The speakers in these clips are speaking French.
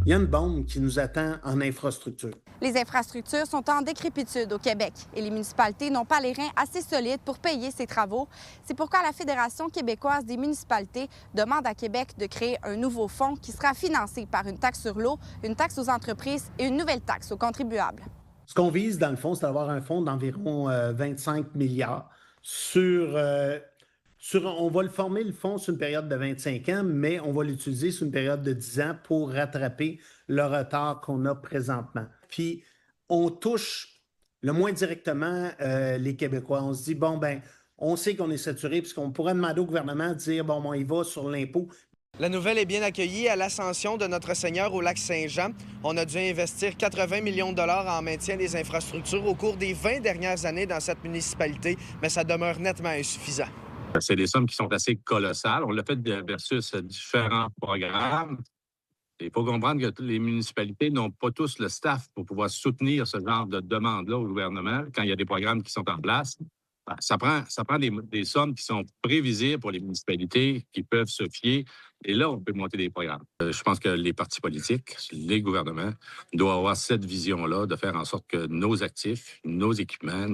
il y a une bombe qui nous attend en infrastructure. Les infrastructures sont en décrépitude au Québec et les municipalités n'ont pas les reins assez solides pour payer ces travaux. C'est pourquoi la Fédération québécoise des municipalités demande à Québec de créer un nouveau fonds qui sera financé par une taxe sur l'eau, une taxe aux entreprises et une nouvelle taxe aux contribuables. Ce qu'on vise, dans le fond, c'est d'avoir un fonds d'environ 25 milliards on va le former, le fonds, sur une période de 25 ans, mais on va l'utiliser sur une période de 10 ans pour rattraper le retard qu'on a présentement. Puis, on touche le moins directement les Québécois. On se dit, bon, ben, on sait qu'on est saturé, puisqu'on pourrait demander au gouvernement de dire, bon, on y va sur l'impôt. La nouvelle est bien accueillie à l'Ascension de Notre-Seigneur au lac Saint-Jean. On a dû investir 80 millions de dollars en maintien des infrastructures au cours des 20 dernières années dans cette municipalité, mais ça demeure nettement insuffisant. C'est des sommes qui sont assez colossales. On l'a fait versus différents programmes. Il faut comprendre que les municipalités n'ont pas tous le staff pour pouvoir soutenir ce genre de demande-là au gouvernement quand il y a des programmes qui sont en place. Ça prend des sommes qui sont prévisibles pour les municipalités, qui peuvent se fier. Et là, on peut monter des programmes. Je pense que les partis politiques, les gouvernements, doivent avoir cette vision-là de faire en sorte que nos actifs, nos équipements,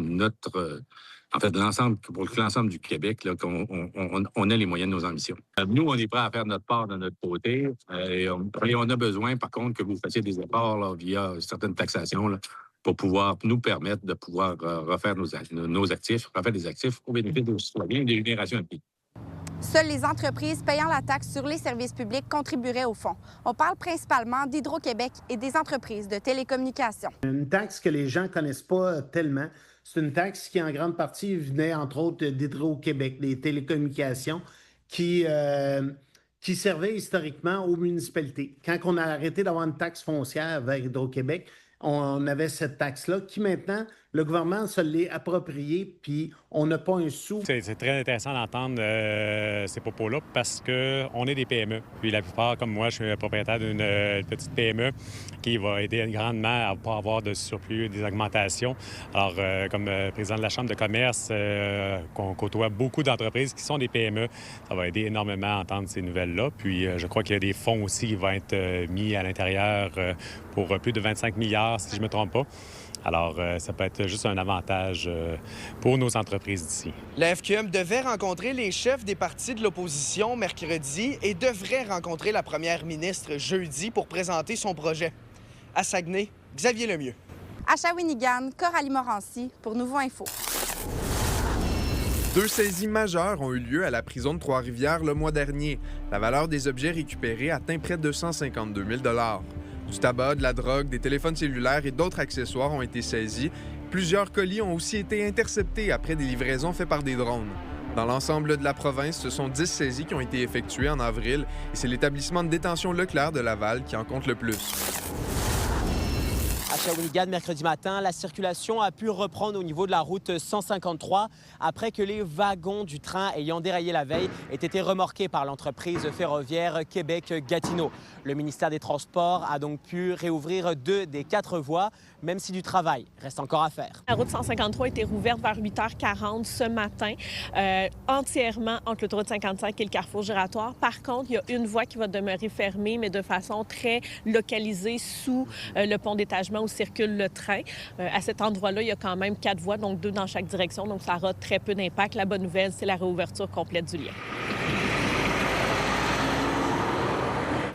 pour l'ensemble du Québec, là, qu'on ait les moyens de nos ambitions. Nous, on est prêts à faire notre part de notre côté et on a besoin, par contre, que vous fassiez des efforts là, via certaines taxations là, pour pouvoir nous permettre de pouvoir refaire refaire des actifs au bénéfice des citoyens et des générations à venir. Seules les entreprises payant la taxe sur les services publics contribueraient au fonds. On parle principalement d'Hydro-Québec et des entreprises de télécommunications. Une taxe que les gens ne connaissent pas tellement. C'est une taxe qui, en grande partie, venait, entre autres, d'Hydro-Québec, des télécommunications, qui servaient historiquement aux municipalités. Quand on a arrêté d'avoir une taxe foncière vers Hydro-Québec, on avait cette taxe-là qui, maintenant, le gouvernement se l'est appropriée, puis on n'a pas un sou. C'est très intéressant d'entendre ces propos-là parce qu'on est des PME. Puis la plupart, comme moi, je suis propriétaire d'une petite PME qui va aider grandement à ne pas avoir de surplus, des augmentations. Alors, comme président de la Chambre de commerce, qu'on côtoie beaucoup d'entreprises qui sont des PME, ça va aider énormément à entendre ces nouvelles-là. Puis je crois qu'il y a des fonds aussi qui vont être mis à l'intérieur pour plus de 25 milliards, si je ne me trompe pas. Alors, ça peut être juste un avantage pour nos entreprises d'ici. La FQM devait rencontrer les chefs des partis de l'opposition mercredi et devrait rencontrer la première ministre jeudi pour présenter son projet. À Saguenay, Xavier Lemieux. À Shawinigan, Coralie Morancy pour Nouveau Info. 2 saisies majeures ont eu lieu à la prison de Trois-Rivières le mois dernier. La valeur des objets récupérés atteint près de 152 000 $. Du tabac, de la drogue, des téléphones cellulaires et d'autres accessoires ont été saisis. Plusieurs colis ont aussi été interceptés après des livraisons faites par des drones. Dans l'ensemble de la province, ce sont 10 saisies qui ont été effectuées en avril et c'est l'établissement de détention Leclerc de Laval qui en compte le plus. À Shawinigan, mercredi matin, la circulation a pu reprendre au niveau de la route 153 après que les wagons du train ayant déraillé la veille aient été remorqués par l'entreprise ferroviaire Québec-Gatineau. Le ministère des Transports a donc pu réouvrir 2 des 4 voies, même si du travail reste encore à faire. La route 153 a été rouverte vers 8h40 ce matin, entièrement entre l'autoroute 55 et le carrefour giratoire. Par contre, il y a une voie qui va demeurer fermée, mais de façon très localisée sous le pont d'étagement où circule le train. À cet endroit-là, il y a quand même 4 voies, donc 2 dans chaque direction, donc ça aura très peu d'impact. La bonne nouvelle, c'est la réouverture complète du lien.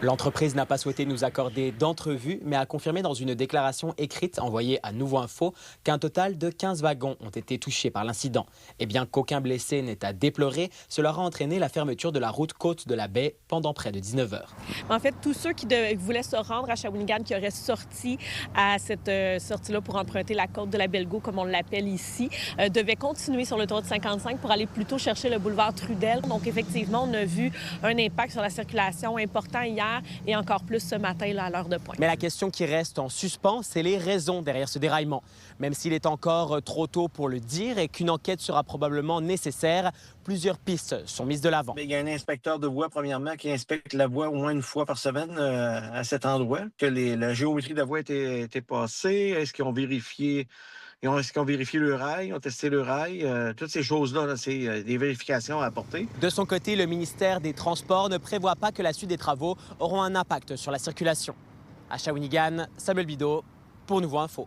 L'entreprise n'a pas souhaité nous accorder d'entrevue, mais a confirmé dans une déclaration écrite envoyée à Nouveau Info qu'un total de 15 wagons ont été touchés par l'incident. Et bien qu'aucun blessé n'est à déplorer, cela aura entraîné la fermeture de la route Côte de la Baie pendant près de 19 heures. En fait, tous ceux qui voulaient se rendre à Shawinigan, qui auraient sorti à cette sortie-là pour emprunter la Côte de la Belgo, comme on l'appelle ici, devaient continuer sur l'autoroute 55 pour aller plutôt chercher le boulevard Trudel. Donc effectivement, on a vu un impact sur la circulation important hier et encore plus ce matin là, à l'heure de pointe. Mais la question qui reste en suspens, c'est les raisons derrière ce déraillement. Même s'il est encore trop tôt pour le dire et qu'une enquête sera probablement nécessaire, plusieurs pistes sont mises de l'avant. Il y a un inspecteur de voie, premièrement, qui inspecte la voie au moins une fois par semaine à cet endroit, que la géométrie de la voie était passée. Est-ce qu'ils ont vérifié le rail, ont testé le rail? Toutes ces choses-là, c'est des vérifications à apporter. De son côté, le ministère des Transports ne prévoit pas que la suite des travaux auront un impact sur la circulation. À Shawinigan, Samuel Bideau pour Nouveau Info.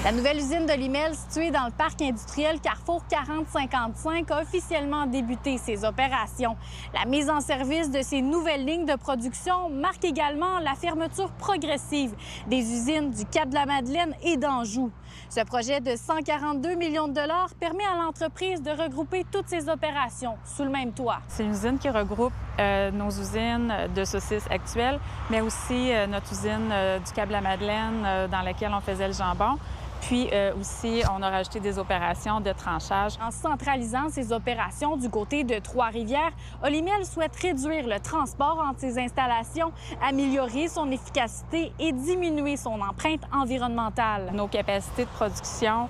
La nouvelle usine de Limel, située dans le parc industriel Carrefour 4055, a officiellement débuté ses opérations. La mise en service de ces nouvelles lignes de production marque également la fermeture progressive des usines du Cap-de-la-Madeleine et d'Anjou. Ce projet de 142 millions de dollars permet à l'entreprise de regrouper toutes ses opérations sous le même toit. C'est une usine qui regroupe nos usines de saucisses actuelles, mais aussi notre usine du Cap-de-la-Madeleine dans laquelle on faisait le jambon. Puis aussi, on a rajouté des opérations de tranchage. En centralisant ces opérations du côté de Trois-Rivières, Olymel souhaite réduire le transport entre ses installations, améliorer son efficacité et diminuer son empreinte environnementale. Nos capacités de production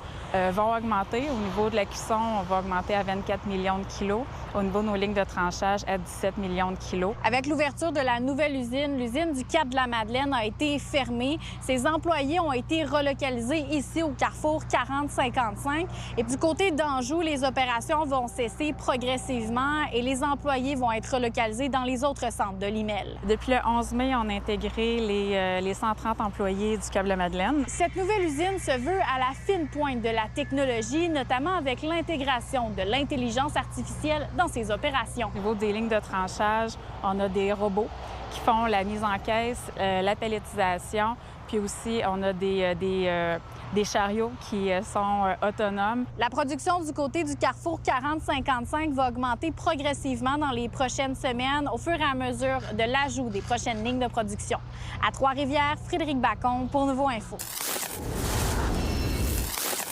vont augmenter. Au niveau de la cuisson, on va augmenter à 24 millions de kilos. Au niveau de nos lignes de tranchage, à 17 millions de kilos. Avec l'ouverture de la nouvelle usine, l'usine du Cap-de-la-Madeleine a été fermée. Ses employés ont été relocalisés ici au Carrefour 4055. Et du côté d'Anjou, les opérations vont cesser progressivement et les employés vont être relocalisés dans les autres centres de Limel. Depuis le 11 mai, on a intégré les 130 employés du Cap-de-la-Madeleine. Cette nouvelle usine se veut à la fine pointe de la technologie, notamment avec l'intégration de l'intelligence artificielle dans ses opérations. Au niveau des lignes de tranchage, on a des robots qui font la mise en caisse, la pelletisation, puis aussi on a des chariots qui sont autonomes. La production du côté du Carrefour 4055 va augmenter progressivement dans les prochaines semaines au fur et à mesure de l'ajout des prochaines lignes de production. À Trois-Rivières, Frédéric Bacon pour Nouveau Info.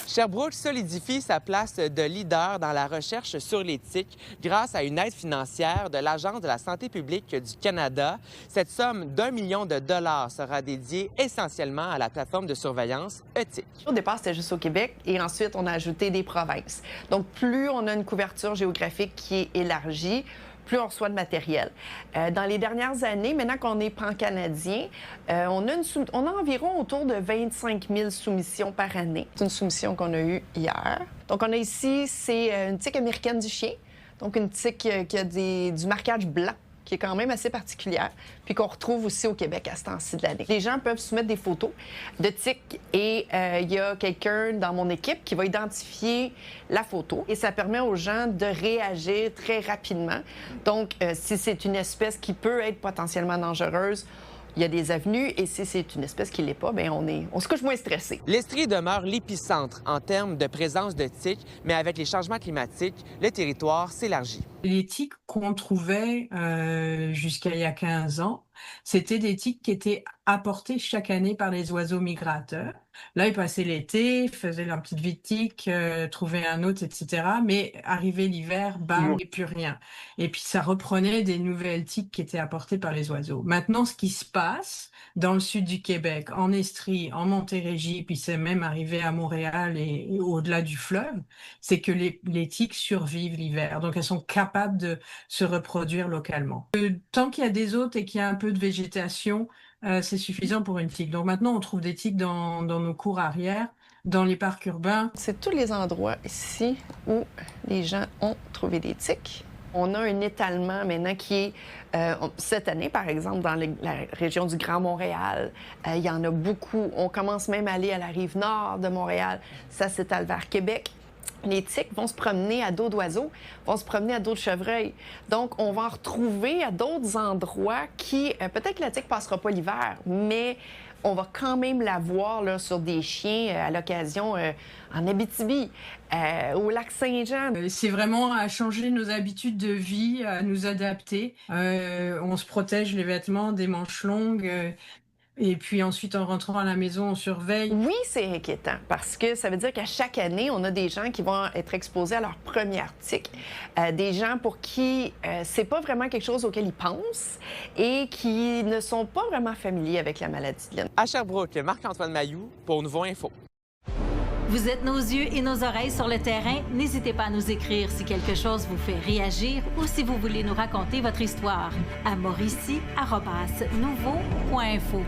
Sherbrooke solidifie sa place de leader dans la recherche sur l'éthique grâce à une aide financière de l'Agence de la santé publique du Canada. Cette somme d'1 million de dollars sera dédiée essentiellement à la plateforme de surveillance ETHIC. Au départ, c'était juste au Québec et ensuite, on a ajouté des provinces. Donc, plus on a une couverture géographique qui est élargie, plus on reçoit de matériel. Dans les dernières années, maintenant qu'on est pan-canadien, on a environ autour de 25 000 soumissions par année. C'est une soumission qu'on a eue hier. Donc, on a ici, c'est une tique américaine du chien. Donc, une tique qui a du marquage blanc, qui est quand même assez particulière, puis qu'on retrouve aussi au Québec à ce temps-ci de l'année. Les gens peuvent soumettre des photos de tiques et il y a quelqu'un dans mon équipe qui va identifier la photo et ça permet aux gens de réagir très rapidement. Donc, si c'est une espèce qui peut être potentiellement dangereuse, il y a des avenues et si c'est une espèce qui ne l'est pas, bien, on se couche moins stressé. L'Estrie demeure l'épicentre en termes de présence de tiques, mais avec les changements climatiques, le territoire s'élargit. Les tiques qu'on trouvait jusqu'à il y a 15 ans, c'était des tiques qui étaient apportées chaque année par les oiseaux migrateurs. Là, ils passaient l'été, faisaient leur petite vie de tique, trouvaient un autre, etc. Mais arrivé l'hiver, bam, et plus rien. Et puis, ça reprenait des nouvelles tiques qui étaient apportées par les oiseaux. Maintenant, ce qui se passe dans le sud du Québec, en Estrie, en Montérégie, puis c'est même arrivé à Montréal et au-delà du fleuve, c'est que les tiques survivent l'hiver. Donc, elles sont capables de se reproduire localement. Tant qu'il y a des hôtes et qu'il y a un peu de végétation, c'est suffisant pour une tique. Donc maintenant, on trouve des tiques dans nos cours arrière, dans les parcs urbains. C'est tous les endroits ici où les gens ont trouvé des tiques. On a un étalement maintenant qui est, cette année, par exemple, dans la région du Grand Montréal, il y en a beaucoup. On commence même à aller à la rive nord de Montréal. Ça s'étale vers Québec. Les tiques vont se promener à dos d'oiseaux, vont se promener à dos de chevreuil. Donc, on va en retrouver à d'autres endroits qui, peut-être que la tique ne passera pas l'hiver, mais on va quand même la voir là, sur des chiens à l'occasion en Abitibi, au lac Saint-Jean. C'est vraiment à changer nos habitudes de vie, à nous adapter. On se protège les vêtements des manches longues. Et puis ensuite, en rentrant à la maison, on surveille. Oui, c'est inquiétant parce que ça veut dire qu'à chaque année, on a des gens qui vont être exposés à leur première tique. Des gens pour qui c'est pas vraiment quelque chose auquel ils pensent et qui ne sont pas vraiment familiers avec la maladie de Lyme. À Sherbrooke, Marc-Antoine Mailloux pour Nouveau Info. Vous êtes nos yeux et nos oreilles sur le terrain. N'hésitez pas à nous écrire si quelque chose vous fait réagir ou si vous voulez nous raconter votre histoire à mauricie@nouveau.info.